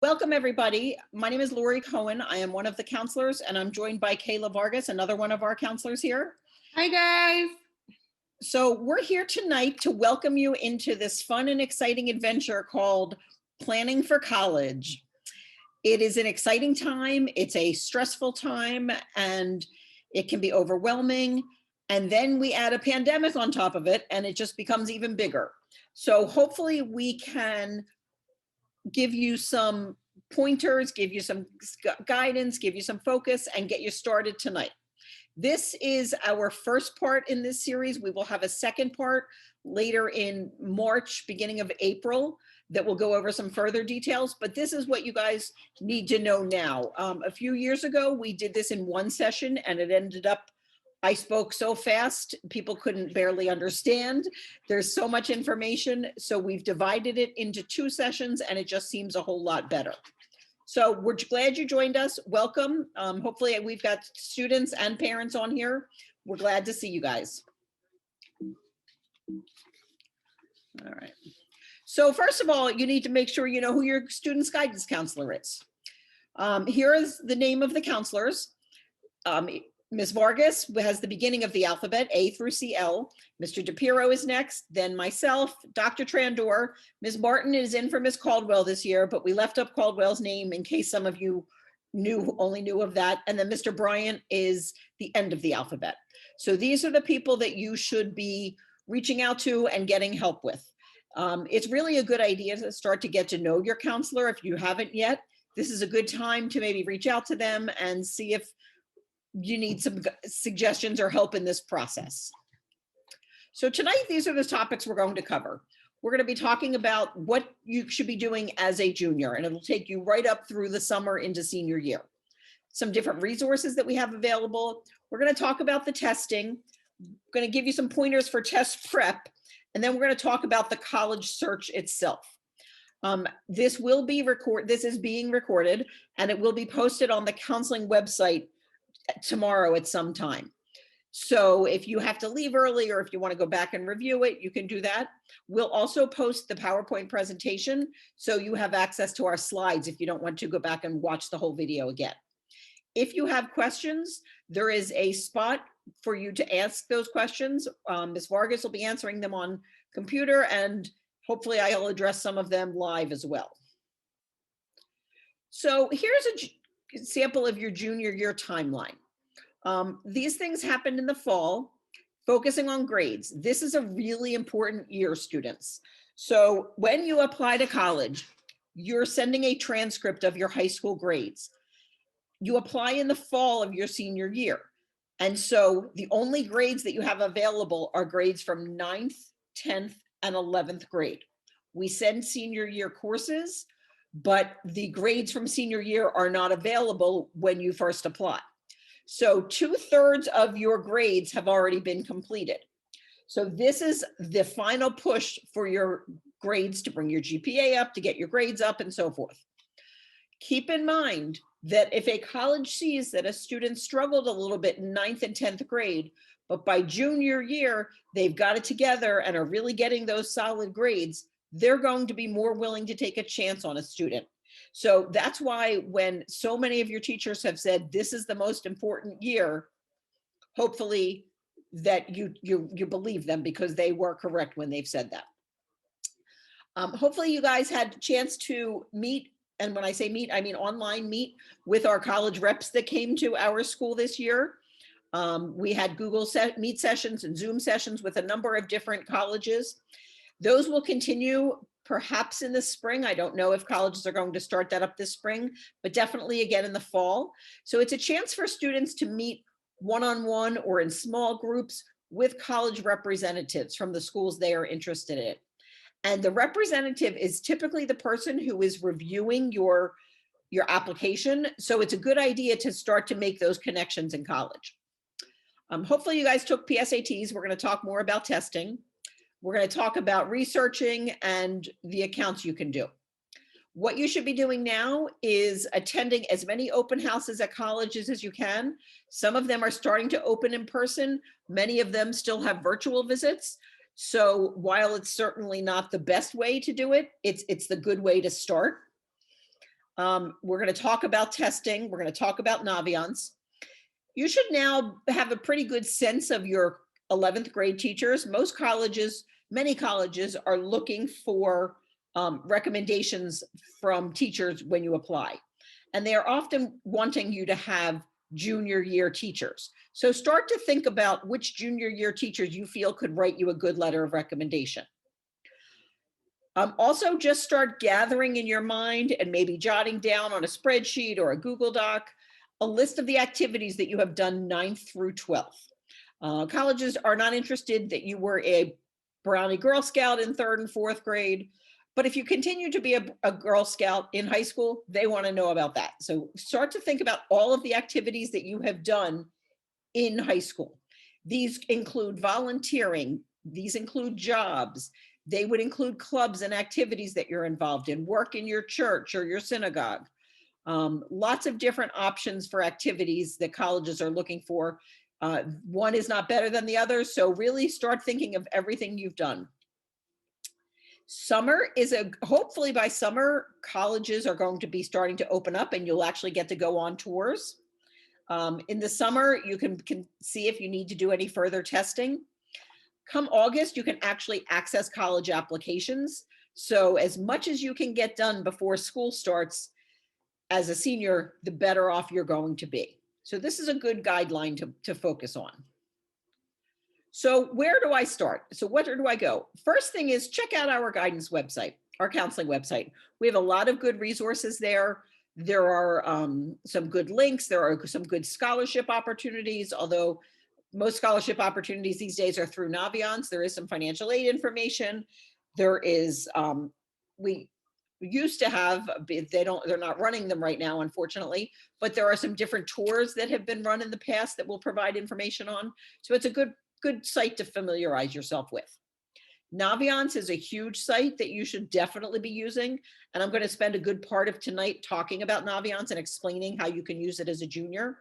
Welcome, everybody. My name is Lori Cohen. I am one of the counselors, and I'm joined by Kayla Vargas, another one of our counselors here. Hi, guys. So we're here tonight to welcome you into this fun and exciting adventure called Planning for College. It is an exciting time. It's a stressful time, and it can be overwhelming. And then we add a pandemic on top of it, and it just becomes even bigger. So hopefully we can give you some pointers, give you some guidance, give you some focus, and get you started tonight. This is our first part in this series. We will have a second part later in March, beginning of April, that will go over some further details, but this is what you guys need to know now. A few years ago, we did this in one session and it ended up, I spoke so fast, people couldn't barely understand. There's so much information, so we've divided it into two sessions and it just seems a whole lot better. So we're glad you joined us. Welcome. Hopefully we've got students and parents on here. We're glad to see you guys. All right. So first of all, you need to make sure you know who your student's guidance counselor is. Here is the name of the counselors. Ms. Vargas has the beginning of the alphabet, A through CL. Mr. DePiro is next, then myself, Dr. Trandor. Ms. Martin is in for Ms. Caldwell this year, but we left up Caldwell's name in case some of you only knew of that. And then Mr. Bryant is the end of the alphabet. So these are the people that you should be reaching out to and getting help with. It's really a good idea to start to get to know your counselor if you haven't yet. This is a good time to maybe reach out to them and see if you need some suggestions or help in this process. So tonight, these are the topics we're going to cover. We're going to be talking about what you should be doing as a junior, and it'll take you right up through the summer into senior year. Some different resources that we have available. We're going to talk about the testing. We're going to give you some pointers for test prep, and then we're going to talk about the college search itself. This is being recorded, and it will be posted on the counseling website tomorrow at some time. So if you have to leave early or if you want to go back and review it, you can do that. We'll also post the PowerPoint presentation so you have access to our slides if you don't want to go back and watch the whole video again. If you have questions, there is a spot for you to ask those questions. Ms. Vargas will be answering them on computer, and hopefully I'll address some of them live as well. So here's a sample of your junior year timeline. These things happened in the fall, focusing on grades. This is a really important year, students. So when you apply to college, you're sending a transcript of your high school grades. You apply in the fall of your senior year. And so the only grades that you have available are grades from 9th, 10th, and 11th grade. We send senior year courses, but the grades from senior year are not available when you first apply. So 2/3 of your grades have already been completed. So this is the final push for your grades to bring your GPA up, to get your grades up, and so forth. Keep in mind that if a college sees that a student struggled a little bit in 9th and 10th grade, but by junior year, they've got it together and are really getting those solid grades, they're going to be more willing to take a chance on a student. So that's why when so many of your teachers have said, this is the most important year, hopefully that you believe them because they were correct when they've said that. Hopefully you guys had a chance to meet, and when I say meet, I mean online meet with our college reps that came to our school this year. We had Google Meet sessions and Zoom sessions with a number of different colleges. Those will continue perhaps in the spring. I don't know if colleges are going to start that up this spring, but definitely again in the fall. So it's a chance for students to meet one-on-one or in small groups with college representatives from the schools they are interested in. And the representative is typically the person who is reviewing your application. So it's a good idea to start to make those connections in college. Hopefully you guys took PSATs. We're going to talk more about testing. We're going to talk about researching and the accounts you can do. What you should be doing now is attending as many open houses at colleges as you can. Some of them are starting to open in person. Many of them still have virtual visits. So while it's certainly not the best way to do it, it's the good way to start. We're going to talk about testing. We're going to talk about Naviance. You should now have a pretty good sense of your 11th grade teachers. Many colleges are looking for recommendations from teachers when you apply. And they are often wanting you to have junior year teachers. So start to think about which junior year teachers you feel could write you a good letter of recommendation. Also, just start gathering in your mind and maybe jotting down on a spreadsheet or a Google Doc a list of the activities that you have done 9th through 12th. Colleges are not interested that you were a Brownie Girl Scout in 3rd and 4th grade, but if you continue to be a Girl Scout in high school, they want to know about that. So start to think about all of the activities that you have done in high school. These include volunteering, these include jobs, they would include clubs and activities that you're involved in, work in your church or your synagogue. Lots of different options for activities that colleges are looking for. One is not better than the other, so really start thinking of everything you've done. Summer is hopefully by summer, colleges are going to be starting to open up and you'll actually get to go on tours. In the summer, you can see if you need to do any further testing. Come August, you can actually access college applications. So as much as you can get done before school starts as a senior, the better off you're going to be. So this is a good guideline to focus on. So where do I start? So where do I go? First thing is check out our guidance website, our counseling website. We have a lot of good resources there. There are some good links. There are some good scholarship opportunities, although most scholarship opportunities these days are through Naviance. There is some financial aid information. There is, we used to have, they're not running them right now, unfortunately, but there are some different tours that have been run in the past that we'll provide information on. So it's a good site to familiarize yourself with. Naviance is a huge site that you should definitely be using. And I'm going to spend a good part of tonight talking about Naviance and explaining how you can use it as a junior.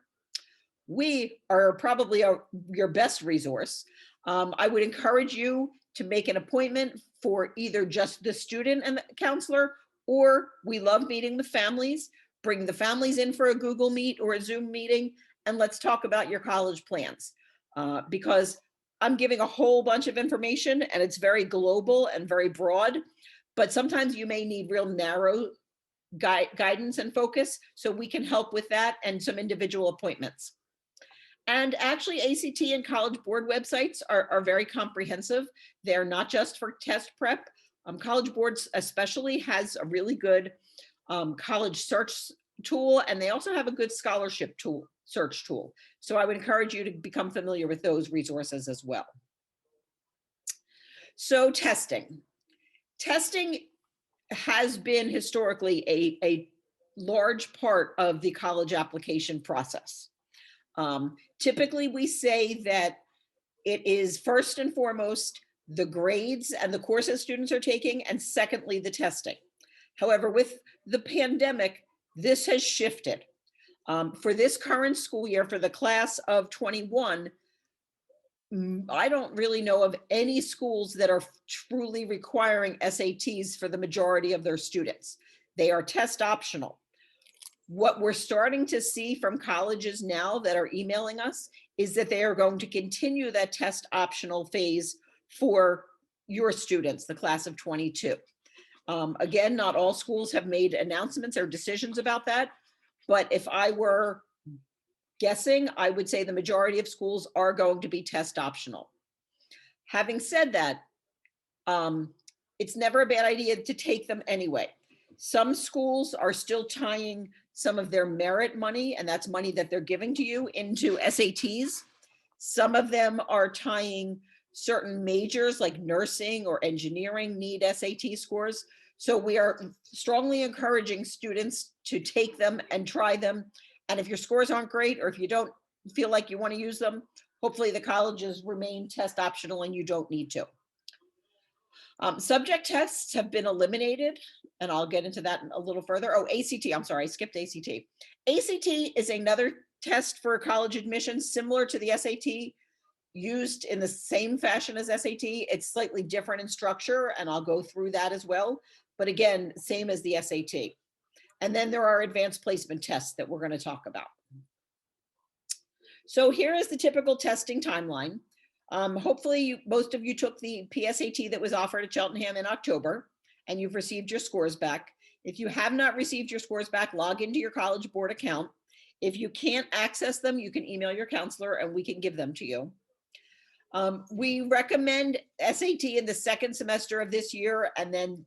We are probably your best resource. I would encourage you to make an appointment for either just the student and the counselor, or we love meeting with families. Bring the families in for a Google Meet or a Zoom meeting, and let's talk about your college plans. Because I'm giving a whole bunch of information and it's very global and very broad, but sometimes you may need real narrow guidance and focus, so we can help with that and some individual appointments. And actually ACT and College Board websites are very comprehensive. They're not just for test prep. College Boards especially has a really good college search tool, and they also have a good scholarship tool, search tool. So I would encourage you to become familiar with those resources as well. So testing. Testing has been historically a large part of the college application process. Typically, we say that it is first and foremost the grades and the courses students are taking, and secondly, the testing. However, with the pandemic, this has shifted. For this current school year, for the class of 21, I don't really know of any schools that are truly requiring SATs for the majority of their students. They are test optional. What we're starting to see from colleges now that are emailing us is that they are going to continue that test optional phase for your students, the class of 22. Again, not all schools have made announcements or decisions about that, but if I were guessing, I would say the majority of schools are going to be test optional. Having said that, it's never a bad idea to take them anyway. Some schools are still tying some of their merit money, and that's money that they're giving to you, into SATs. Some of them are tying certain majors like nursing or engineering need SAT scores. So we are strongly encouraging students to take them and try them. And if your scores aren't great, or if you don't feel like you want to use them, hopefully the colleges remain test optional and you don't need to. Subject tests have been eliminated, and I'll get into that a little further. Oh, ACT, I'm sorry, I skipped ACT. ACT is another test for college admission similar to the SAT, used in the same fashion as SAT. It's slightly different in structure, and I'll go through that as well. But again, same as the SAT. And then there are advanced placement tests that we're going to talk about. So here is the typical testing timeline. Hopefully most of you took the PSAT that was offered at Cheltenham in October, and you've received your scores back. If you have not received your scores back, log into your College Board account. If you can't access them, you can email your counselor and we can give them to you. We recommend SAT in the second semester of this year and then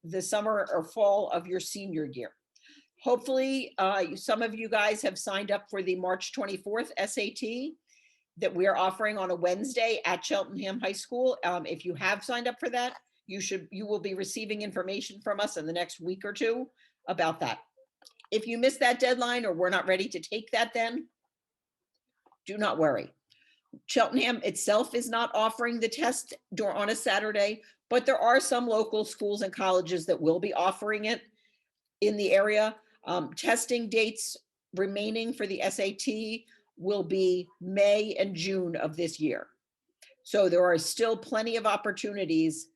the summer or fall of your senior year. Hopefully, some of you guys have signed up for the March 24th SAT that we are offering on a Wednesday at Cheltenham High School. If you have signed up for that, you will be receiving information from us in the next week or two about that. If you missed that deadline or we're not ready to take that, then do not worry. Cheltenham itself is not offering the test on a Saturday, but there are some local schools and colleges that will be offering it in the area. Testing dates remaining for the SAT will be May and June of this year. So there are still plenty of opportunities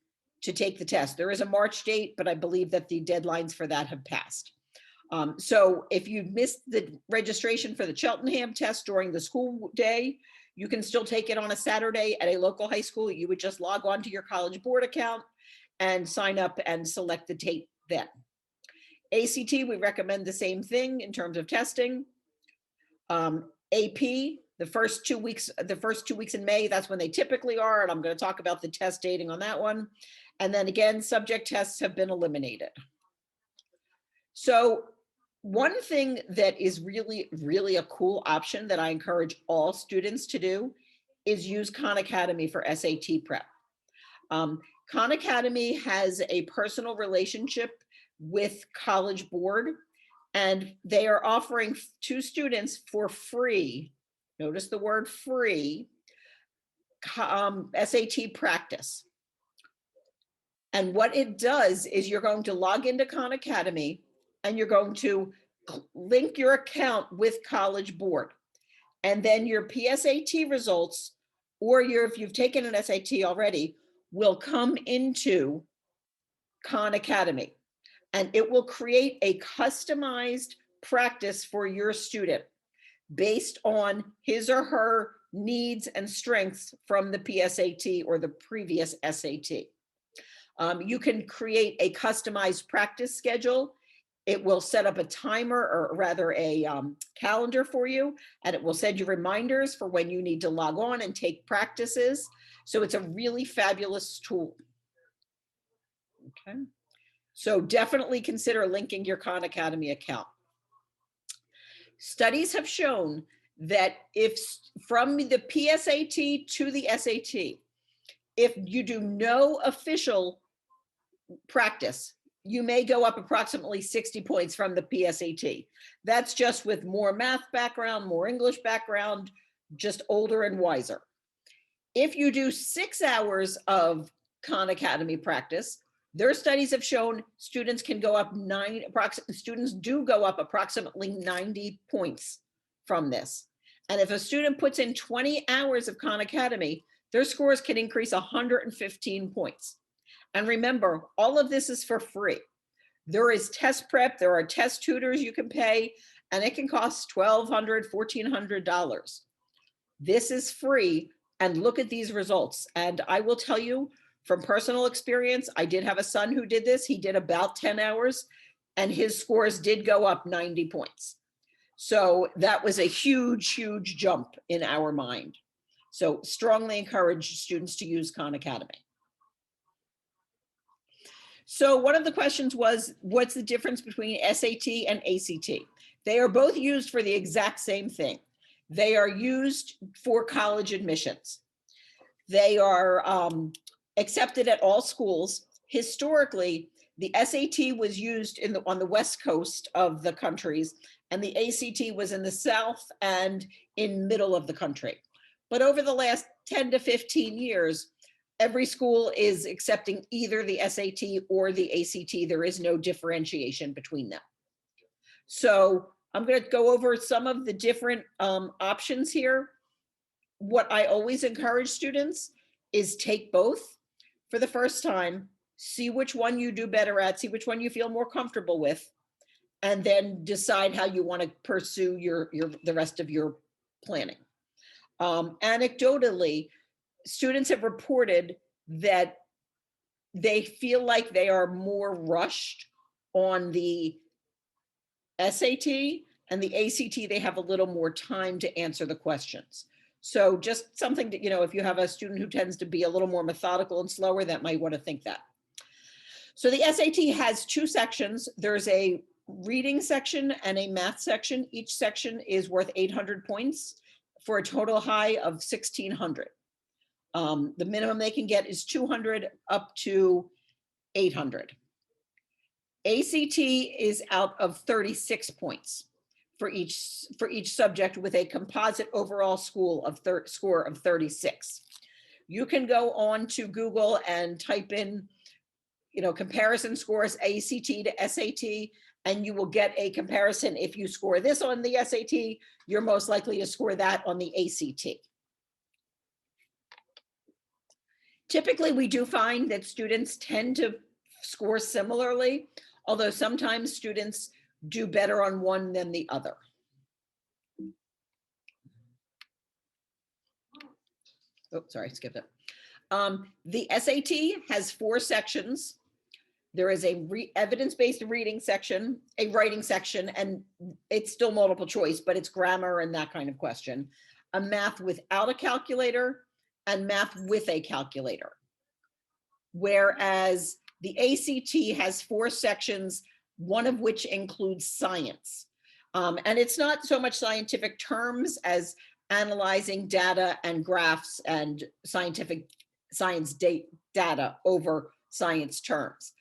to take the test. There is a March date, but I believe that the deadlines for that have passed. So if you missed the registration for the Cheltenham test during the school day, you can still take it on a Saturday at a local high school. You would just log on to your College Board account and sign up and select the date then. ACT, we recommend the same thing in terms of testing. AP, the first 2 weeks in May, that's when they typically are, and I'm going to talk about the test dating on that one. And then again, subject tests have been eliminated. So one thing that is really, really a cool option that I encourage all students to do is use Khan Academy for SAT prep. Khan Academy has a personal relationship with College Board, and they are offering to students for free, notice the word free, SAT practice. And what it does is you're going to log into Khan Academy and you're going to link your account with College Board. And then your PSAT results, or if you've taken an SAT already, will come into Khan Academy. And it will create a customized practice for your student based on his or her needs and strengths from the PSAT or the previous SAT. You can create a customized practice schedule. It will set up a timer, or rather a calendar for you, and it will send you reminders for when you need to log on and take practices. So it's a really fabulous tool. Okay. So definitely consider linking your Khan Academy account. Studies have shown that if from the PSAT to the SAT, if you do no official practice, you may go up approximately 60 points from the PSAT. That's just with more math background, more English background, just older and wiser. If you do 6 hours of Khan Academy practice, their studies have shown students can go up students do go up approximately 90 points from this. And if a student puts in 20 hours of Khan Academy, their scores can increase 115 points. And remember, all of this is for free. There is test prep, there are test tutors you can pay, and it can cost $1,200, $1,400. This is free, and look at these results. And I will tell you from personal experience, I did have a son who did this. He did about 10 hours, and his scores did go up 90 points. So that was a huge, huge jump in our mind. So strongly encourage students to use Khan Academy. So one of the questions was, what's the difference between SAT and ACT? They are both used for the exact same thing. They are used for college admissions. They are accepted at all schools. Historically, the SAT was used on the West Coast of the countries, and the ACT was in the South and in middle of the country. But over the last 10 to 15 years, every school is accepting either the SAT or the ACT. There is no differentiation between them. So I'm going to go over some of the different options here. What I always encourage students is take both for the first time, see which one you do better at, see which one you feel more comfortable with, and then decide how you want to pursue the rest of your planning. Anecdotally, students have reported that they feel like they are more rushed on the SAT, and the ACT, they have a little more time to answer the questions. So just something that, if you have a student who tends to be a little more methodical and slower, that might want to think that. So the SAT has two sections. There's a reading section and a math section. Each section is worth 800 points for a total high of 1,600. The minimum they can get is 200 up to 800. ACT is out of 36 points for each subject with a composite overall score of 36. You can go on to Google and type in, comparison scores ACT to SAT, and you will get a comparison. If you score this on the SAT, you're most likely to score that on the ACT. Typically, we do find that students tend to score similarly, although sometimes students do better on one than the other. Oh, sorry, skipped it. The SAT has 4 sections. There is a evidence-based reading section, a writing section, and it's still multiple choice, but it's grammar and that kind of question. A math without a calculator and math with a calculator. Whereas the ACT has 4 sections, one of which includes science. And it's not so much scientific terms as analyzing data and graphs and science data over science terms.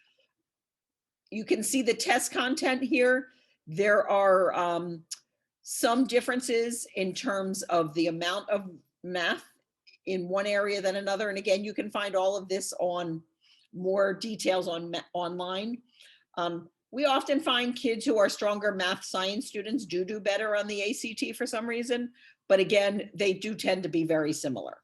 You can see the test content here. There are some differences in terms of the amount of math in one area than another. And again, you can find all of this on more details online. We often find kids who are stronger math science students do better on the ACT for some reason, but again, they do tend to be very similar.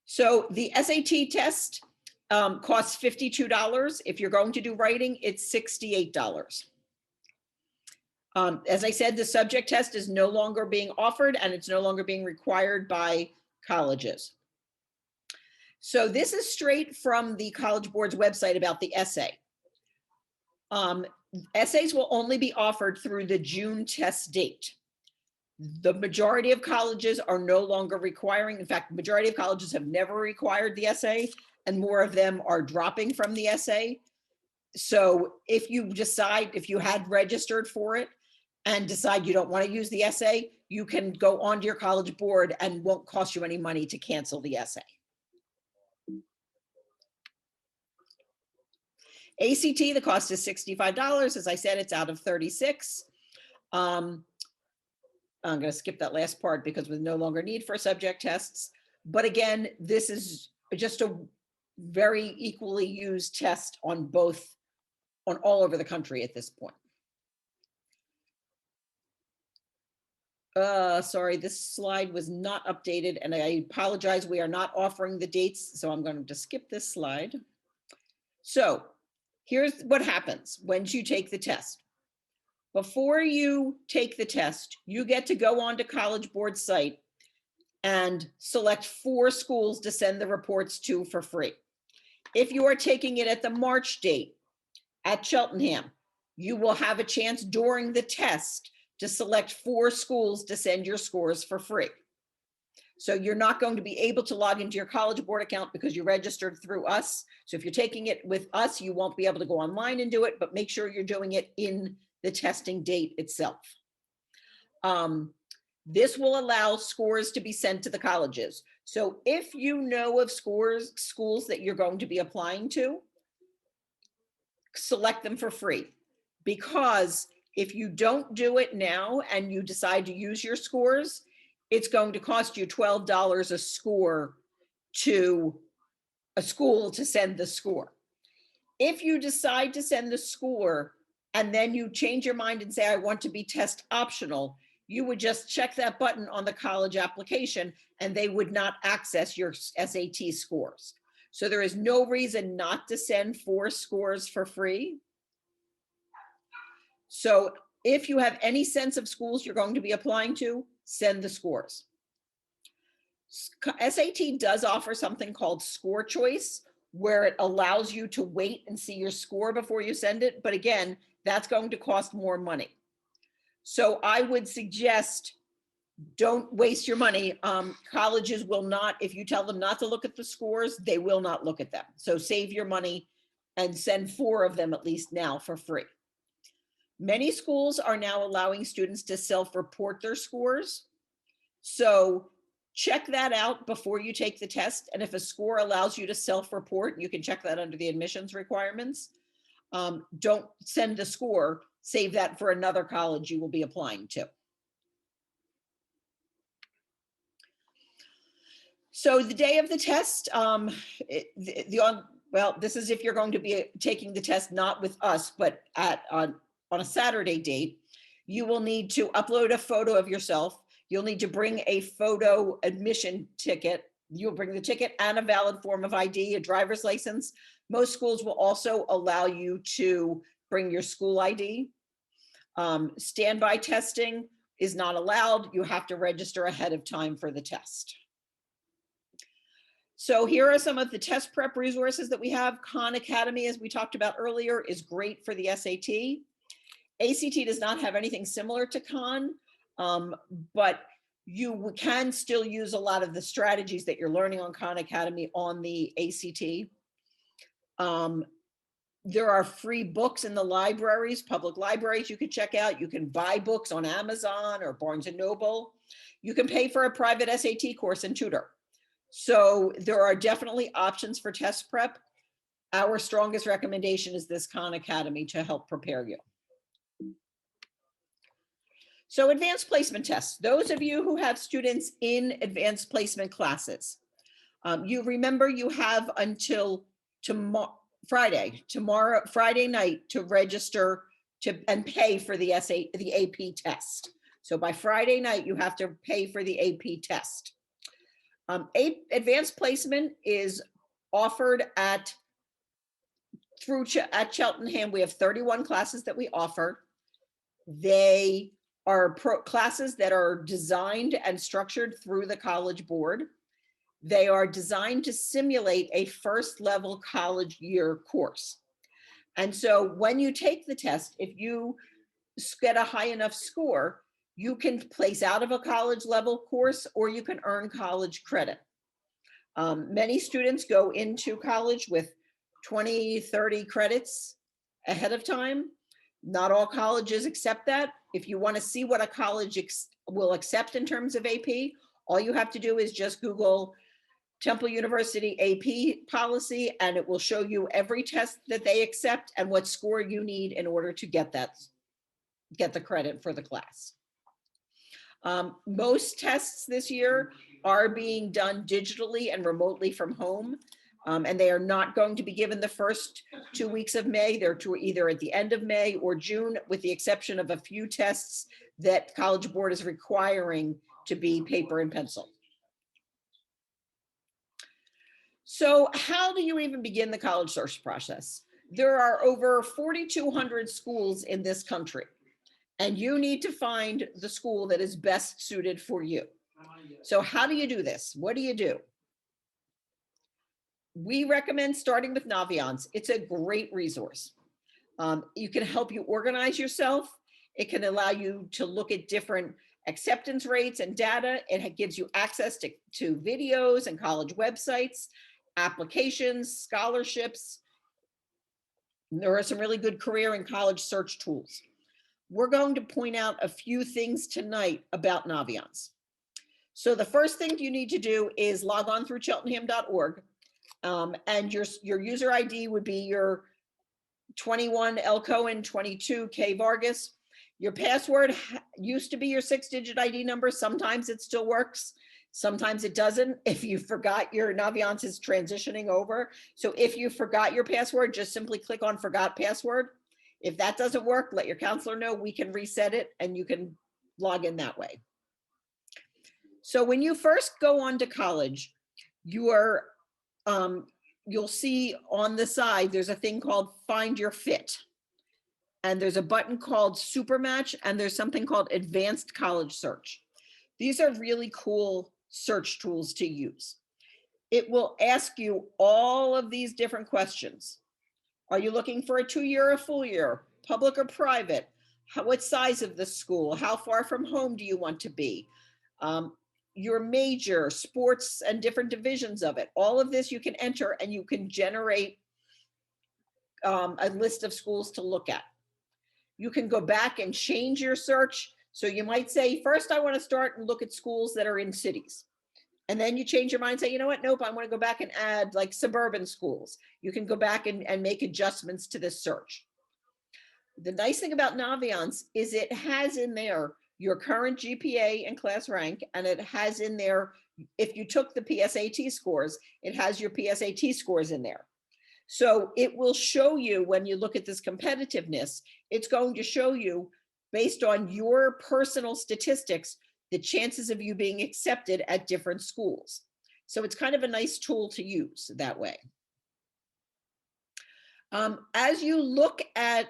So the SAT test costs $52. If you're going to do writing, it's $68. As I said, the subject test is no longer being offered and it's no longer being required by colleges. So this is straight from the College Board's website about the essay. Essays will only be offered through the June test date. The majority of colleges are no longer requiring, in fact, the majority of colleges have never required the essay, and more of them are dropping from the essay. So if you decide, if you had registered for it and decide you don't want to use the essay, you can go onto your College Board and won't cost you any money to cancel the essay. ACT, the cost is $65. As I said, it's out of 36. I'm going to skip that last part because with no longer need for subject tests. But again, this is just a very equally used test on all over the country at this point. Sorry, this slide was not updated and I apologize. We are not offering the dates, so I'm going to skip this slide. So here's what happens when you take the test. Before you take the test, you get to go onto College Board site and select 4 schools to send the reports to for free. If you are taking it at the March date at Cheltenham, you will have a chance during the test to select 4 schools to send your scores for free. So you're not going to be able to log into your College Board account because you registered through us. So if you're taking it with us, you won't be able to go online and do it, but make sure you're doing it in the testing date itself. This will allow scores to be sent to the colleges. So if you know of schools that you're going to be applying to, select them for free. Because if you don't do it now and you decide to use your scores, it's going to cost you $12 a score to a school to send the score. If you decide to send the score and then you change your mind and say, I want to be test optional, you would just check that button on the college application and they would not access your SAT scores. So there is no reason not to send 4 scores for free. So if you have any sense of schools you're going to be applying to, send the scores. SAT does offer something called score choice, where it allows you to wait and see your score before you send it. But again, that's going to cost more money. So I would suggest don't waste your money. Colleges will not, if you tell them not to look at the scores, they will not look at them. So save your money and send 4 of them at least now for free. Many schools are now allowing students to self-report their scores. So check that out before you take the test. And if a score allows you to self-report, you can check that under the admissions requirements. Don't send the score, save that for another college you will be applying to. So the day of the test, well, this is if you're going to be taking the test, not with us, but on a Saturday date, you will need to upload a photo of yourself. You'll need to bring a photo admission ticket. You'll bring the ticket and a valid form of ID, a driver's license. Most schools will also allow you to bring your school ID. Standby testing is not allowed. You have to register ahead of time for the test. So here are some of the test prep resources that we have. Khan Academy, as we talked about earlier, is great for the SAT. ACT does not have anything similar to Khan, but you can still use a lot of the strategies that you're learning on Khan Academy on the ACT. There are free books in the libraries, public libraries you could check out. You can buy books on Amazon or Barnes & Noble. You can pay for a private SAT course and tutor. So there are definitely options for test prep. Our strongest recommendation is this Khan Academy to help prepare you. So advanced placement tests, those of you who have students in advanced placement classes, you remember you have until Friday night to register and pay for the AP test. So by Friday night, you have to pay for the AP test. Advanced placement is offered at Cheltenham. We have 31 classes that we offer. They are classes that are designed and structured through the College Board. They are designed to simulate a first level college year course. And so when you take the test, if you get a high enough score, you can place out of a college level course or you can earn college credit. Many students go into college with 20, 30 credits ahead of time. Not all colleges accept that. If you want to see what a college will accept in terms of AP, all you have to do is just Google Temple University AP policy, and it will show you every test that they accept and what score you need in order to get the credit for the class. Most tests this year are being done digitally and remotely from home, and they are not going to be given the first 2 weeks of May. They're either at the end of May or June, with the exception of a few tests that College Board is requiring to be paper and pencil. So how do you even begin the college search process? There are over 4,200 schools in this country, and you need to find the school that is best suited for you. So how do you do this? What do you do? We recommend starting with Naviance. It's a great resource. It can help you organize yourself. It can allow you to look at different acceptance rates and data. It gives you access to videos and college websites, applications, scholarships. There are some really good career and college search tools. We're going to point out a few things tonight about Naviance. So the first thing you need to do is log on through cheltenham.org, and your user ID would be your 21 L Cohen 22 K Vargas. Your password used to be your 6-digit ID number. Sometimes it still works. Sometimes it doesn't. If you forgot, your Naviance is transitioning over. So if you forgot your password, just simply click on forgot password. If that doesn't work, let your counselor know. We can reset it and you can log in that way. So when you first go on to college, you are you'll see on the side, there's a thing called Find Your Fit. And there's a button called Super Match, and there's something called Advanced College Search. These are really cool search tools to use. It will ask you all of these different questions. Are you looking for a 2-year or a full year, public or private? What size of the school? How far from home do you want to be? Your major, sports, and different divisions of it. All of this you can enter, and you can generate a list of schools to look at. You can go back and change your search. So you might say, first, I want to start and look at schools that are in cities. And then you change your mind and say, you know what, nope, I want to go back and add like suburban schools. You can go back and make adjustments to this search. The nice thing about Naviance is it has in there your current GPA and class rank, and it has in there, if you took the PSAT scores, it has your PSAT scores in there. So it will show you, when you look at this competitiveness, it's going to show you, based on your personal statistics, the chances of you being accepted at different schools. So it's kind of a nice tool to use that way. As you look at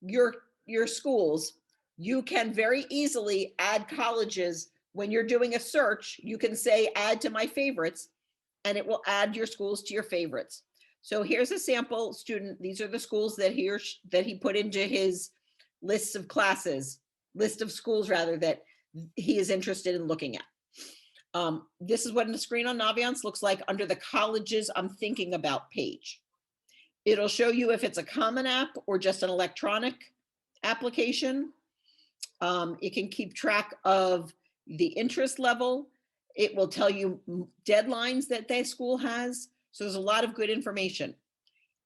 your schools, you can very easily add colleges. When you're doing a search, you can say, add to my favorites, and it will add your schools to your favorites. So here's a sample student. These are the schools that he put into his list of schools rather, that he is interested in looking at. This is what the screen on Naviance looks like under the colleges I'm thinking about page. It'll show you if it's a common app or just an electronic application. It can keep track of the interest level. It will tell you deadlines that that school has. So there's a lot of good information.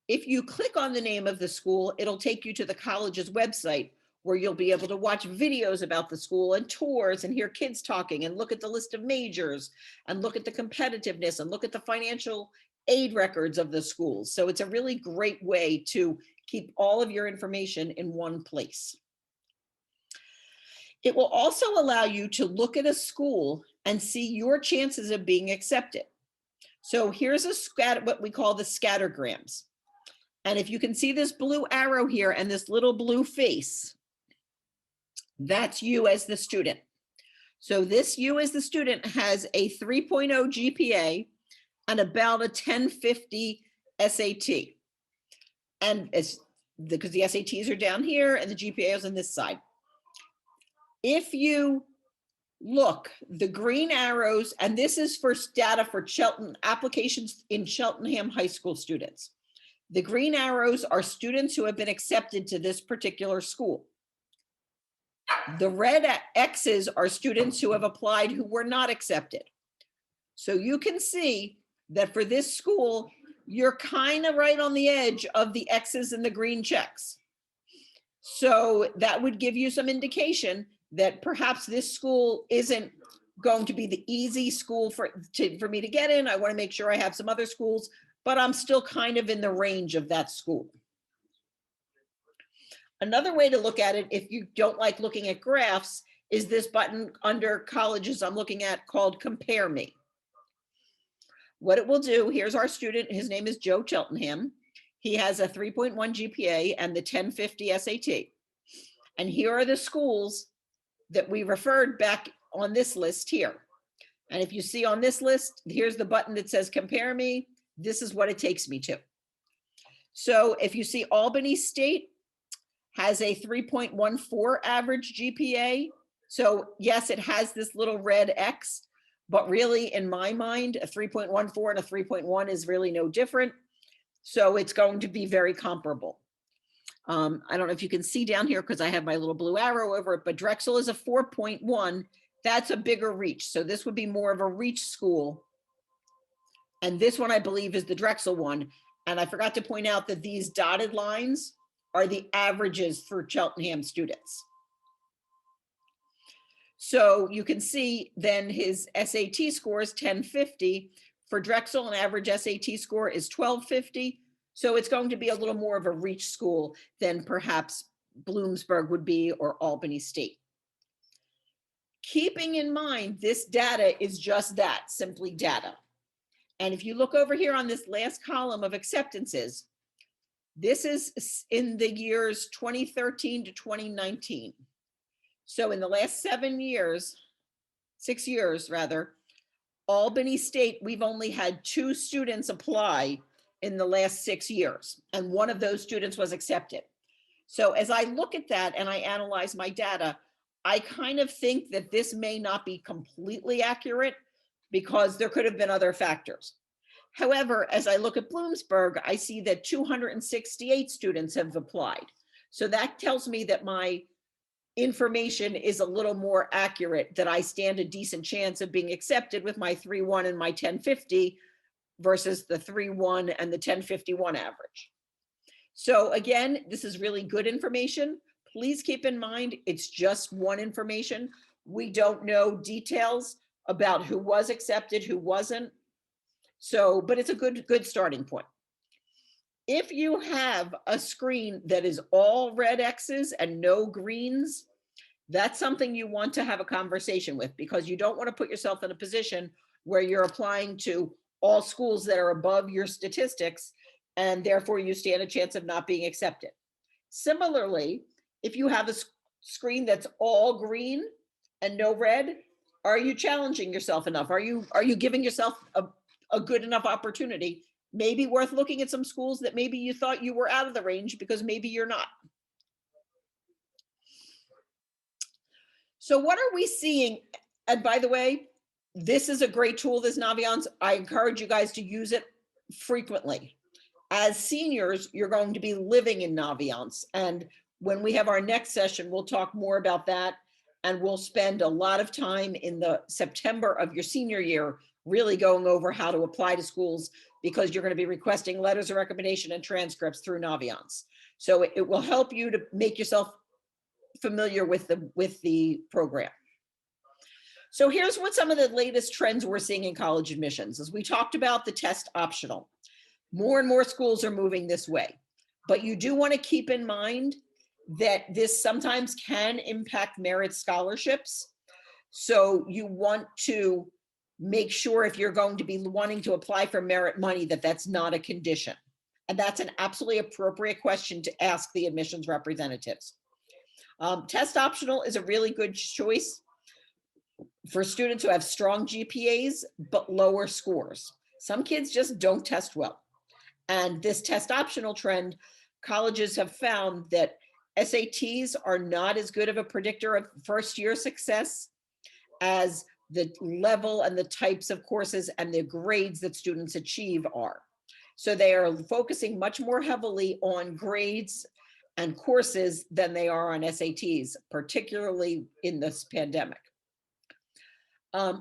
If you click on the name of the school, it'll take you to the college's website, where you'll be able to watch videos about the school and tours and hear kids talking and look at the list of majors and look at the competitiveness and look at the financial aid records of the schools. So it's a really great way to keep all of your information in one place. It will also allow you to look at a school and see your chances of being accepted. So here's what we call the Scattergrams. And if you can see this blue arrow here and this little blue face, that's you as the student. So this you as the student has a 3.0 GPA and about a 1050 SAT. And it's because the SATs are down here and the GPA is on this side. If you look, the green arrows, and this is for data for Cheltenham applications in Cheltenham high school students. The green arrows are students who have been accepted to this particular school. The red X's are students who have applied who were not accepted. So you can see that for this school, you're kind of right on the edge of the X's and the green checks. So that would give you some indication that perhaps this school isn't going to be the easy school for me to get in. I want to make sure I have some other schools, but I'm still kind of in the range of that school. Another way to look at it, if you don't like looking at graphs, is this button under colleges I'm looking at called Compare Me. What it will do, here's our student, his name is Joe Cheltenham. He has a 3.1 GPA and the 1050 SAT. And here are the schools that we referred back on this list here. And if you see on this list, here's the button that says Compare Me. This is what it takes me to. So if you see Albany State has a 3.14 average GPA. So yes, it has this little red X, but really in my mind, a 3.14 and a 3.1 is really no different. So it's going to be very comparable. I don't know if you can see down here because I have my little blue arrow over it, but Drexel is a 4.1. That's a bigger reach. So this would be more of a reach school. And this one, I believe, is the Drexel one. And I forgot to point out that these dotted lines are the averages for Cheltenham students. So you can see then his SAT score is 1050. For Drexel, an average SAT score is 1250. So it's going to be a little more of a reach school than perhaps Bloomsburg would be or Albany State. Keeping in mind, this data is just that, simply data. And if you look over here on this last column of acceptances, this is in the years 2013 to 2019. So in the last 7 years, 6 years rather, Albany State, we've only had 2 students apply in the last 6 years, and one of those students was accepted. So as I look at that and I analyze my data, I kind of think that this may not be completely accurate because there could have been other factors. However, as I look at Bloomsburg, I see that 268 students have applied. So that tells me that my information is a little more accurate, that I stand a decent chance of being accepted with my 3.1 and my 1050 versus the 3.1 and the 1051 average. So again, this is really good information. Please keep in mind, it's just one information. We don't know details about who was accepted, who wasn't. So, but it's a good starting point. If you have a screen that is all red X's and no greens, that's something you want to have a conversation with, because you don't want to put yourself in a position where you're applying to all schools that are above your statistics, and therefore you stand a chance of not being accepted. Similarly, if you have a screen that's all green and no red, are you challenging yourself enough? Are you giving yourself a good enough opportunity? Maybe worth looking at some schools that maybe you thought you were out of the range because maybe you're not. So what are we seeing? And by the way, this is a great tool, this Naviance. I encourage you guys to use it frequently. As seniors, you're going to be living in Naviance. And when we have our next session, we'll talk more about that. And we'll spend a lot of time in the September of your senior year really going over how to apply to schools, because you're going to be requesting letters of recommendation and transcripts through Naviance. So it will help you to make yourself familiar with the program. So here's what some of the latest trends we're seeing in college admissions. As we talked about the test optional, more and more schools are moving this way, but you do want to keep in mind that this sometimes can impact merit scholarships. So you want to make sure, if you're going to be wanting to apply for merit money, that that's not a condition. And that's an absolutely appropriate question to ask the admissions representatives. Test optional is a really good choice for students who have strong GPAs, but lower scores. Some kids just don't test well. And this test optional trend, colleges have found that SATs are not as good of a predictor of first year success as the level and the types of courses and the grades that students achieve are. So they are focusing much more heavily on grades and courses than they are on SATs, particularly in this pandemic.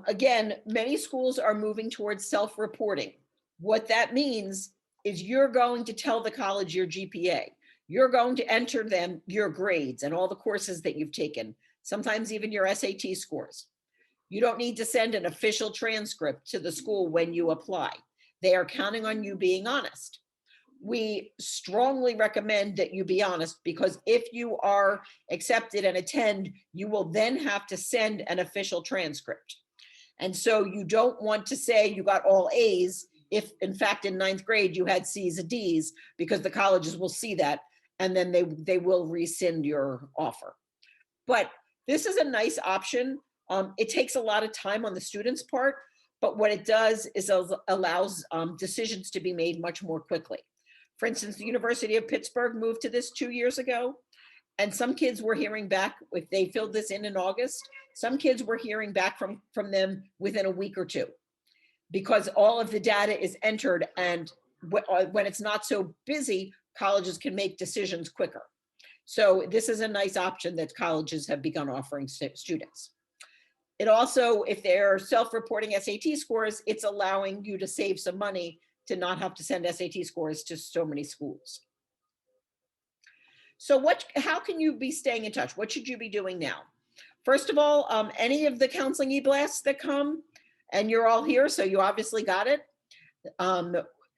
Again, many schools are moving towards self-reporting. What that means is you're going to tell the college your GPA. You're going to enter them your grades and all the courses that you've taken, sometimes even your SAT scores. You don't need to send an official transcript to the school when you apply. They are counting on you being honest. We strongly recommend that you be honest, because if you are accepted and attend, you will then have to send an official transcript. And so you don't want to say you got all A's if in fact in 9th grade you had C's and D's, because the colleges will see that and then they will rescind your offer. But this is a nice option. It takes a lot of time on the student's part, but what it does is allows decisions to be made much more quickly. For instance, the University of Pittsburgh moved to this 2 years ago, and some kids were hearing back, if they filled this in August, some kids were hearing back from them within a week or two, because all of the data is entered, and when it's not so busy, colleges can make decisions quicker. So this is a nice option that colleges have begun offering students. It also, if they're self-reporting SAT scores, it's allowing you to save some money to not have to send SAT scores to so many schools. So how can you be staying in touch? What should you be doing now? First of all, any of the counseling e-blasts that come, and you're all here, so you obviously got it,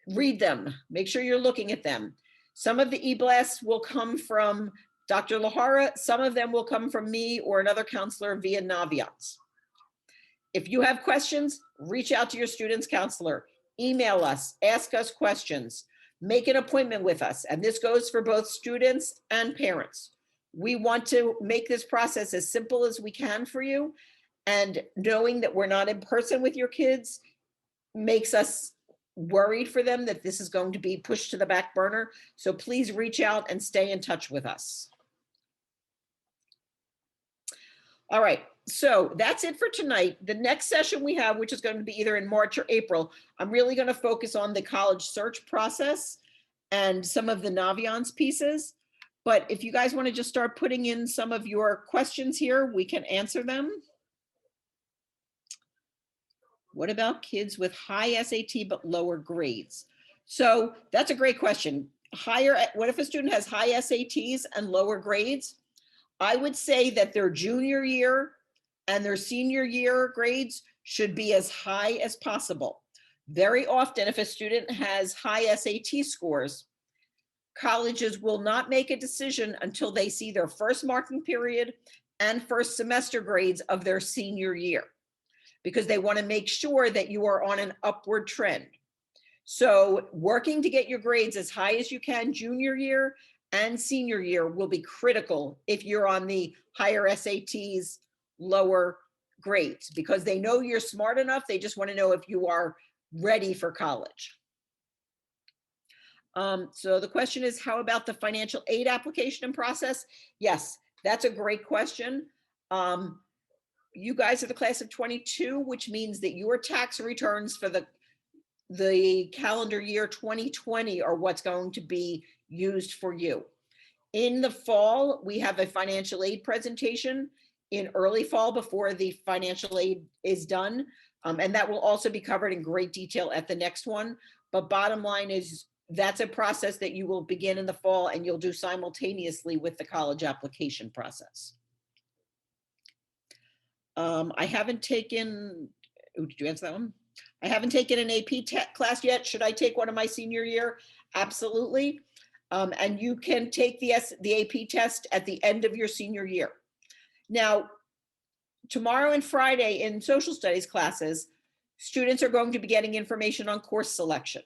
read them, make sure you're looking at them. Some of the e-blasts will come from Dr. Lahara, some of them will come from me or another counselor via Naviance. If you have questions, reach out to your student's counselor. email us, ask us questions, make an appointment with us. And this goes for both students and parents. We want to make this process as simple as we can for you. And knowing that we're not in person with your kids makes us worried for them that this is going to be pushed to the back burner. So please reach out and stay in touch with us. All right, so that's it for tonight. The next session we have, which is going to be either in March or April, I'm really going to focus on the college search process and some of the Naviance pieces. But if you guys want to just start putting in some of your questions here, we can answer them. What about kids with high SAT but lower grades? So that's a great question. What if a student has high SATs and lower grades? I would say that their junior year and their senior year grades should be as high as possible. Very often, if a student has high SAT scores, colleges will not make a decision until they see their first marking period and first semester grades of their senior year, because they want to make sure that you are on an upward trend. So working to get your grades as high as you can junior year and senior year will be critical if you're on the higher SATs, lower grades, because they know you're smart enough. They just want to know if you are ready for college. So the question is, how about the financial aid application and process? Yes, that's a great question. You guys are the class of 22, which means that your tax returns for the calendar year 2020 are what's going to be used for you. In the fall, we have a financial aid presentation in early fall before the financial aid is done. And that will also be covered in great detail at the next one. But bottom line is, that's a process that you will begin in the fall and you'll do simultaneously with the college application process. I haven't taken, did you answer that one? I haven't taken an AP class yet. Should I take one in my senior year? Absolutely. And you can take the AP test at the end of your senior year. Now, tomorrow and Friday in social studies classes, students are going to be getting information on course selection.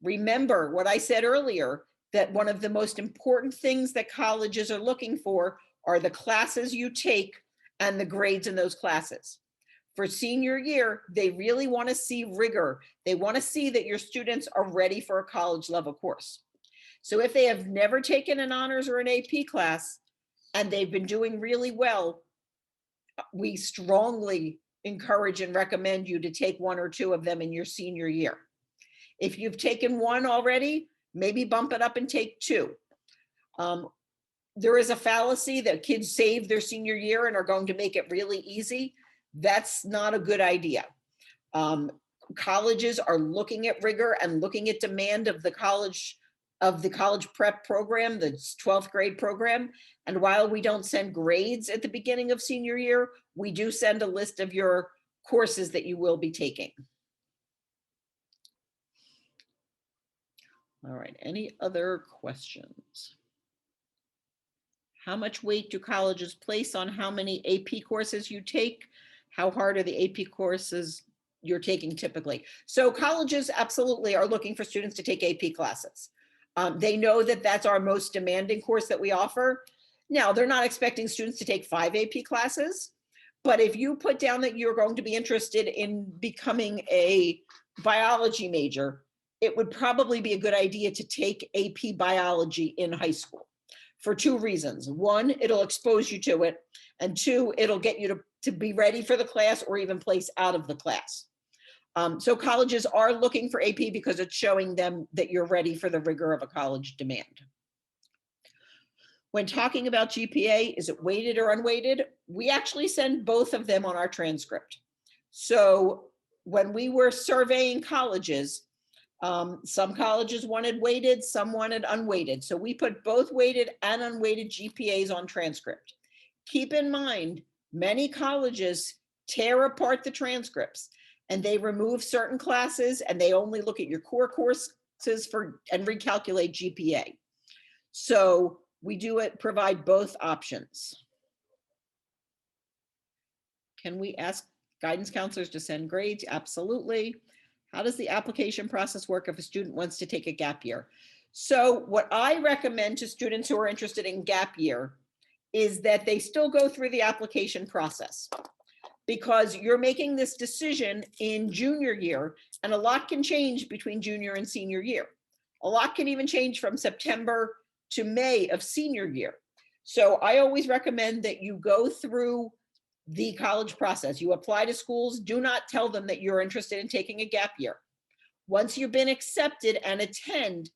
Remember what I said earlier, that one of the most important things that colleges are looking for are the classes you take and the grades in those classes. For senior year, they really want to see rigor. They want to see that your students are ready for a college level course. So if they have never taken an honors or an AP class and they've been doing really well, we strongly encourage and recommend you to take one or two of them in your senior year. If you've taken one already, maybe bump it up and take two. There is a fallacy that kids save their senior year and are going to make it really easy. That's not a good idea. Colleges are looking at rigor and looking at demand of the college prep program, the 12th grade program. And while we don't send grades at the beginning of senior year, we do send a list of your courses that you will be taking. All right, any other questions? How much weight do colleges place on how many AP courses you take? How hard are the AP courses you're taking typically? So colleges absolutely are looking for students to take AP classes. They know that that's our most demanding course that we offer. Now, they're not expecting students to take 5 AP classes, but if you put down that you're going to be interested in becoming a biology major, it would probably be a good idea to take AP biology in high school for 2 reasons. 1, it'll expose you to it, and 2, it'll get you to be ready for the class or even place out of the class. So colleges are looking for AP because it's showing them that you're ready for the rigor of a college demand. When talking about GPA, is it weighted or unweighted? We actually send both of them on our transcript. So when we were surveying colleges, some colleges wanted weighted, some wanted unweighted. So we put both weighted and unweighted GPAs on transcript. Keep in mind, many colleges tear apart the transcripts and they remove certain classes and they only look at your core courses and recalculate GPA. So we do provide both options. Can we ask guidance counselors to send grades? Absolutely. How does the application process work if a student wants to take a gap year? So what I recommend to students who are interested in gap year is that they still go through the application process, because you're making this decision in junior year, and a lot can change between junior and senior year. A lot can even change from September to May of senior year. So I always recommend that you go through the college process. You apply to schools. Do not tell them that you're interested in taking a gap year. Once you've been accepted and attend,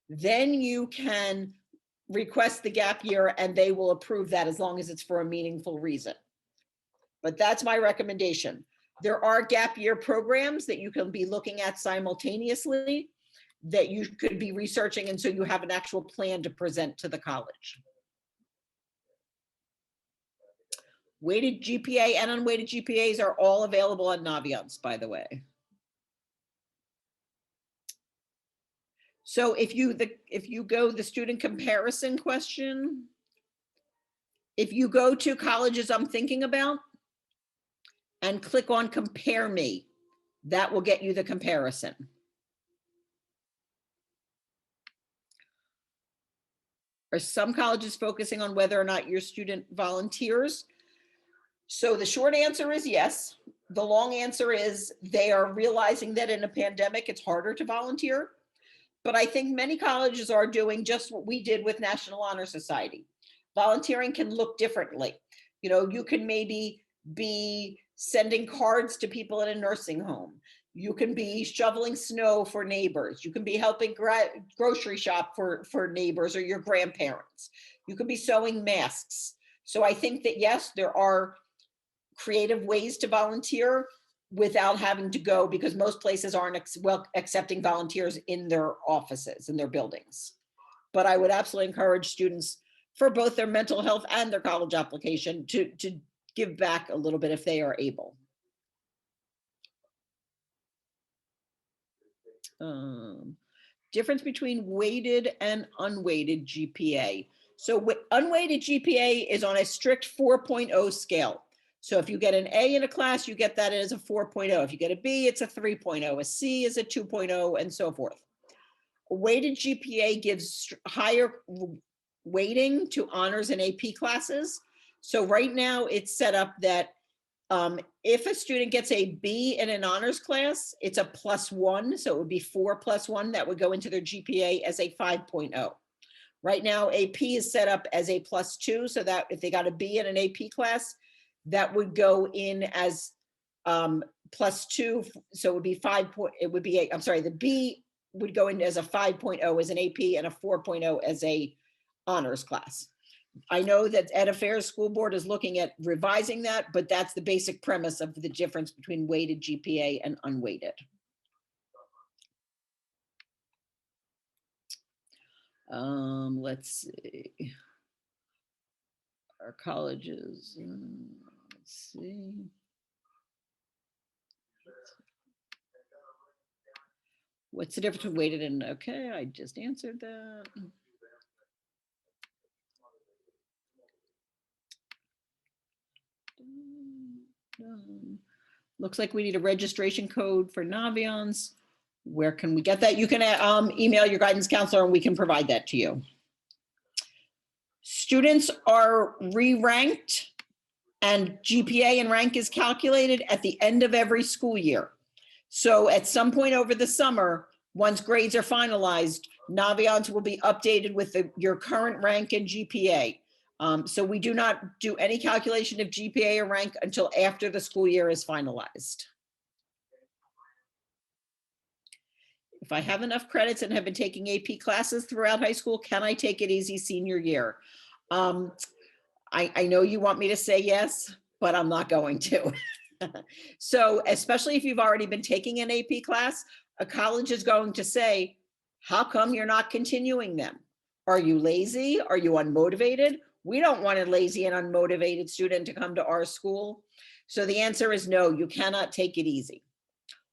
then you can request the gap year and they will approve that, as long as it's for a meaningful reason. But that's my recommendation. There are gap year programs that you can be looking at simultaneously that you could be researching, and so you have an actual plan to present to the college. Weighted GPA and unweighted GPAs are all available on Naviance, by the way. So if you go the student comparison question, if you go to colleges I'm thinking about and click on compare me, that will get you the comparison. Are some colleges focusing on whether or not your student volunteers? So the short answer is yes. The long answer is they are realizing that in a pandemic, it's harder to volunteer. But I think many colleges are doing just what we did with National Honor Society. Volunteering can look differently. You know, you can maybe be sending cards to people in a nursing home. You can be shoveling snow for neighbors. You can be helping grocery shop for neighbors or your grandparents. You could be sewing masks. So I think that yes, there are creative ways to volunteer without having to go, because most places aren't accepting volunteers in their offices, in their buildings. But I would absolutely encourage students, for both their mental health and their college application, to give back a little bit if they are able. Difference between weighted and unweighted GPA. So unweighted GPA is on a strict 4.0 scale. So if you get an A in a class, you get that as a 4.0. If you get a B, it's a 3.0. A C is a 2.0, and so forth. A weighted GPA gives higher weighting to honors and AP classes. So right now it's set up that if a student gets a B in an honors class, it's a +1. So it would be 4 + 1 that would go into their GPA as a 5.0. Right now, AP is set up as a +2, so that if they got a B in an AP class, that would go in as +2. So it would be 5. It would be I'm sorry, the B would go in as a 5.0 as an AP and a 4.0 as a honors class. I know that Ed Affairs School Board is looking at revising that, but that's the basic premise of the difference between weighted GPA and unweighted. Let's see. Our colleges, let's see. What's the difference between weighted and, okay, I just answered that. Looks like we need a registration code for Naviance. Where can we get that? You can email your guidance counselor and we can provide that to you. Students are re-ranked and GPA and rank is calculated at the end of every school year. So at some point over the summer, once grades are finalized, Naviance will be updated with your current rank and GPA. So we do not do any calculation of GPA or rank until after the school year is finalized. If I have enough credits and have been taking AP classes throughout high school, can I take it easy senior year? I know you want me to say yes, but I'm not going to. So especially if you've already been taking an AP class, a college is going to say, how come you're not continuing them? Are you lazy? Are you unmotivated? We don't want a lazy and unmotivated student to come to our school. So the answer is no, you cannot take it easy.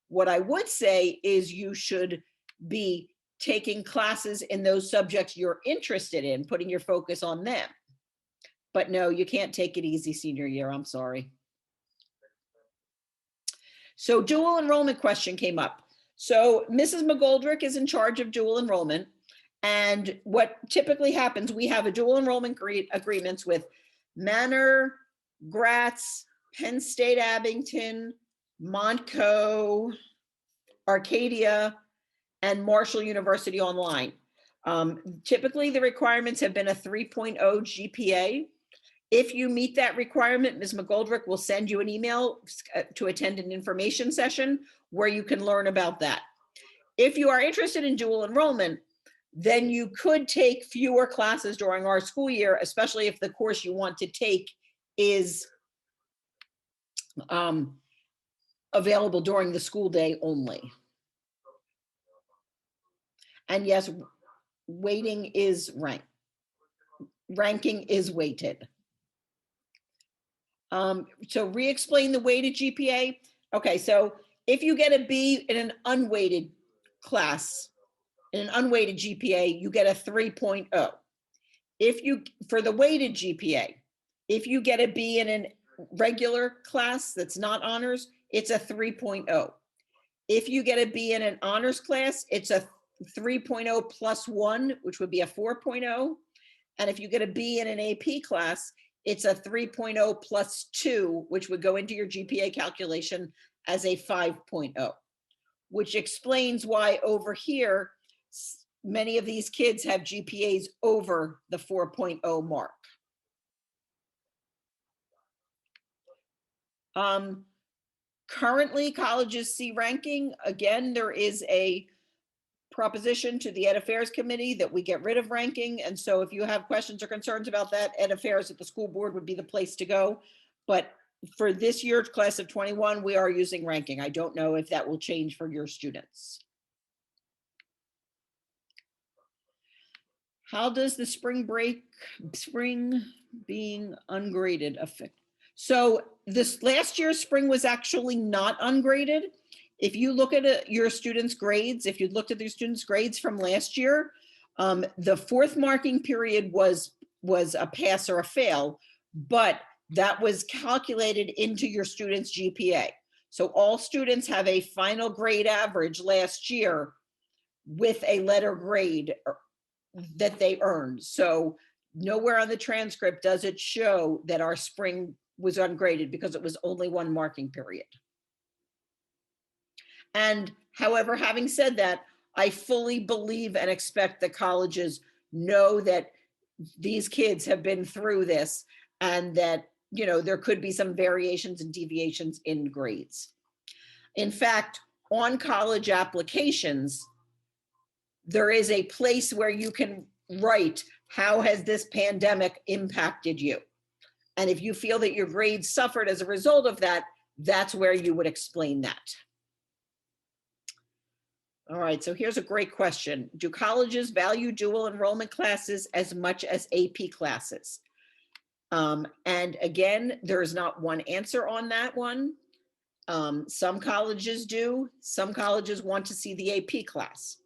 What I would say is you should be taking classes in those subjects you're interested in, putting your focus on them. But no, you can't take it easy senior year, I'm sorry. So dual enrollment question came up. So Mrs. McGoldrick is in charge of dual enrollment. And what typically happens, we have a dual enrollment agreements with Manor, Gratz, Penn State Abington, Montco, Arcadia, and Marshall University Online. Typically, the requirements have been a 3.0 GPA. If you meet that requirement, Ms. McGoldrick will send you an email to attend an information session where you can learn about that. If you are interested in dual enrollment, then you could take fewer classes during our school year, especially if the course you want to take is available during the school day only. And yes, weighting is ranking is weighted. So re-explain the weighted GPA. Okay, so if you get a B in an unweighted class, in an unweighted GPA, you get a 3.0. For the weighted GPA, if you get a B in a regular class that's not honors, it's a 3.0. If you get a B in an honors class, it's a 3.0 plus 1, which would be a 4.0. And if you get a B in an AP class, it's a 3.0 plus 2, which would go into your GPA calculation as a 5.0, which explains why over here, many of these kids have GPAs over the 4.0 mark. Currently, colleges see ranking. Again, there is a proposition to the Ed Affairs Committee that we get rid of ranking. And so if you have questions or concerns about that, Ed Affairs at the school board would be the place to go. But for this year's class of 21, we are using ranking. I don't know if that will change for your students. How does the spring being ungraded affect? So this last year's spring was actually not ungraded. If you look at your students' grades, if you looked at their students' grades from last year, the fourth marking period was a pass or a fail, but that was calculated into your students' GPA. So all students have a final grade average last year with a letter grade that they earned. So nowhere on the transcript does it show that our spring was ungraded because it was only one marking period. And however, having said that, I fully believe and expect the colleges know that these kids have been through this and that, you know, there could be some variations and deviations in grades. In fact, on college applications, there is a place where you can write, how has this pandemic impacted you? And if you feel that your grades suffered as a result of that, that's where you would explain that. All right, so here's a great question. Do colleges value dual enrollment classes as much as AP classes? And again, there is not one answer on that one. Some colleges do, some colleges want to see the AP class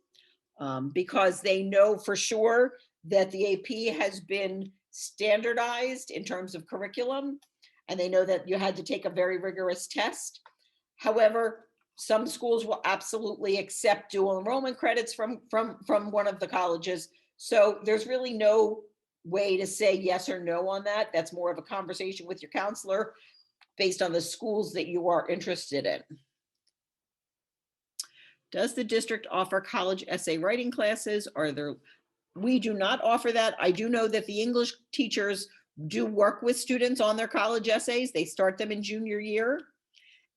because they know for sure that the AP has been standardized in terms of curriculum, and they know that you had to take a very rigorous test. However, some schools will absolutely accept dual enrollment credits from one of the colleges. So there's really no way to say yes or no on that. That's more of a conversation with your counselor based on the schools that you are interested in. Does the district offer college essay writing classes? We do not offer that. I do know that the English teachers do work with students on their college essays. They start them in junior year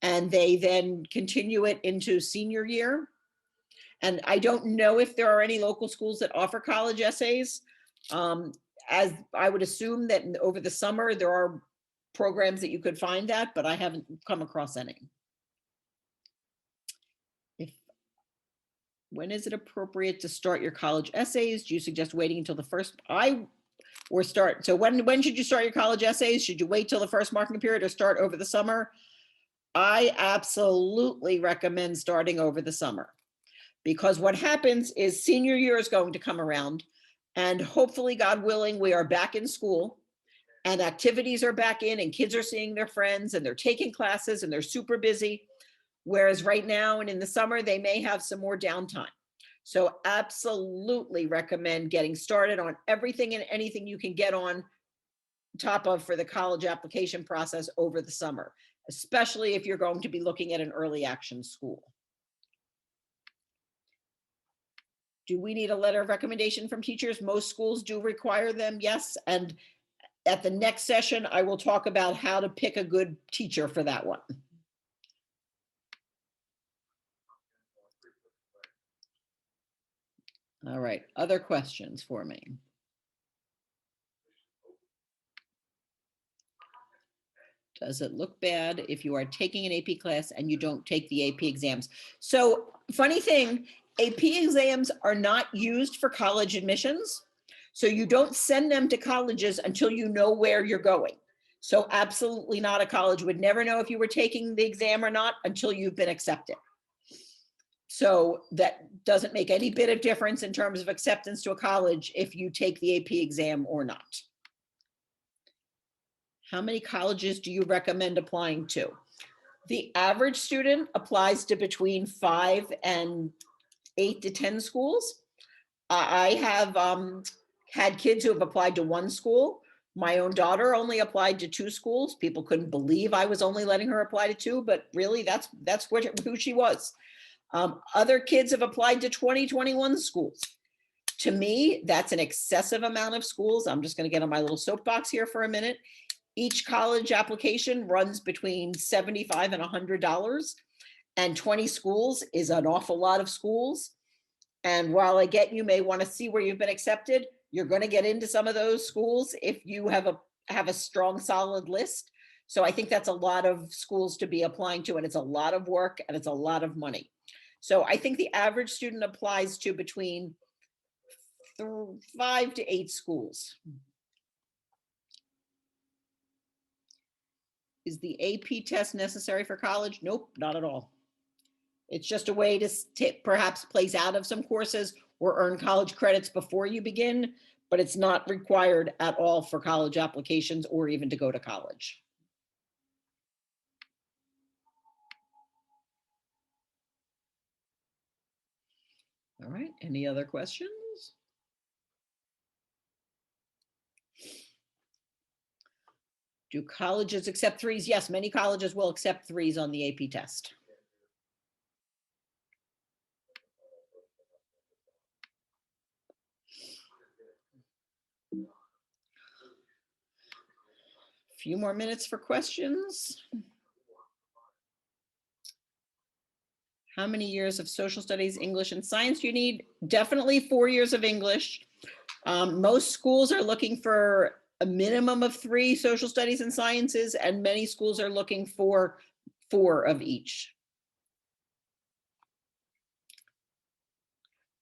and they then continue it into senior year. And I don't know if there are any local schools that offer college essays. As I would assume that over the summer, there are programs that you could find that, but I haven't come across any. When is it appropriate to start your college essays? Do you suggest waiting until the first, so when should you start your college essays? Should you wait till the first marking period or start over the summer? I absolutely recommend starting over the summer, because what happens is senior year is going to come around and hopefully, God willing, we are back in school and activities are back in and kids are seeing their friends and they're taking classes and they're super busy. Whereas right now and in the summer, they may have some more downtime. So absolutely recommend getting started on everything and anything you can get on top of for the college application process over the summer, especially if you're going to be looking at an early action school. Do we need a letter of recommendation from teachers? Most schools do require them, yes. And at the next session, I will talk about how to pick a good teacher for that one. All right, other questions for me? Does it look bad if you are taking an AP class and you don't take the AP exams? So funny thing, AP exams are not used for college admissions. So you don't send them to colleges until you know where you're going. So absolutely not, a college would never know if you were taking the exam or not until you've been accepted. So that doesn't make any bit of difference in terms of acceptance to a college if you take the AP exam or not. How many colleges do you recommend applying to? The average student applies to between 5 and 8 to 10 schools. I have had kids who have applied to one school. My own daughter only applied to 2 schools. People couldn't believe I was only letting her apply to 2, but really that's who she was. Other kids have applied to 20, 21 schools. To me, that's an excessive amount of schools. I'm just going to get on my little soapbox here for a minute. Each college application runs between $75 and $100, and 20 schools is an awful lot of schools. And while I get you may want to see where you've been accepted, you're going to get into some of those schools if you have a strong, solid list. So I think that's a lot of schools to be applying to, and it's a lot of work and it's a lot of money. So I think the average student applies to between 5 to 8 schools. Is the AP test necessary for college? Nope, not at all. It's just a way to perhaps place out of some courses or earn college credits before you begin, but it's not required at all for college applications or even to go to college. All right, any other questions? Do colleges accept 3s? Yes, many colleges will accept 3s on the AP test. A few more minutes for questions. How many years of social studies, English, and science do you need? Definitely 4 years of English. Most schools are looking for a minimum of 3 social studies and sciences, and many schools are looking for 4 of each.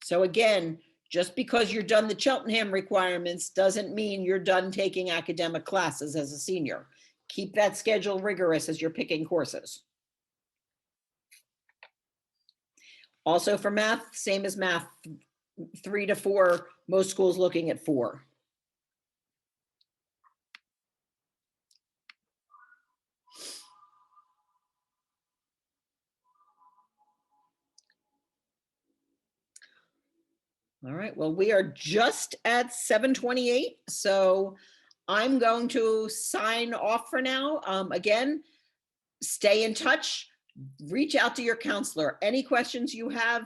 So again, just because you're done the Cheltenham requirements doesn't mean you're done taking academic classes as a senior. Keep that schedule rigorous as you're picking courses. Also for math, same as math, 3 to 4, most schools looking at 4. All right, well, we are just at 7:28, so I'm going to sign off for now. Again, stay in touch, reach out to your counselor. Any questions you have,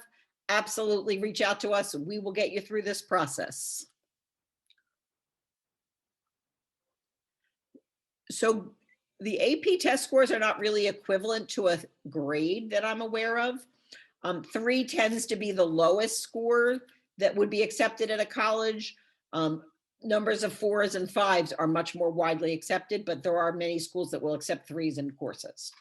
absolutely reach out to us. We will get you through this process. So the AP test scores are not really equivalent to a grade that I'm aware of. 3 tends to be the lowest score that would be accepted at a college. Numbers of 4s and 5s are much more widely accepted, but there are many schools that will accept 3s in courses.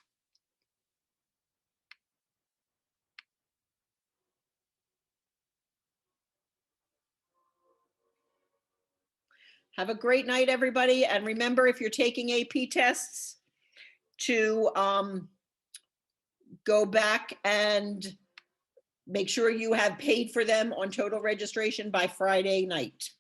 Have a great night, everybody. And remember, if you're taking AP tests, to go back and make sure you have paid for them on total registration by Friday night.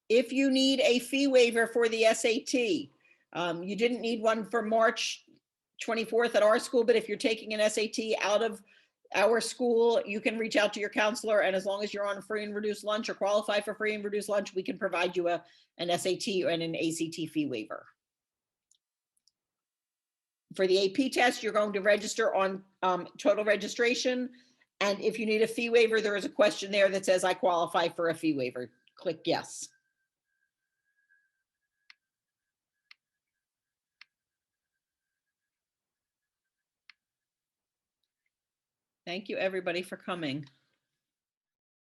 If you need a fee waiver for the SAT, you didn't need one for March 24th at our school, but if you're taking an SAT out of our school, you can reach out to your counselor, and as long as you're on free and reduced lunch or qualify for free and reduced lunch, we can provide you an SAT and an ACT fee waiver. For the AP test, you're going to register on total registration. And if you need a fee waiver, there is a question there that says, I qualify for a fee waiver. Click yes. Thank you, everybody, for coming.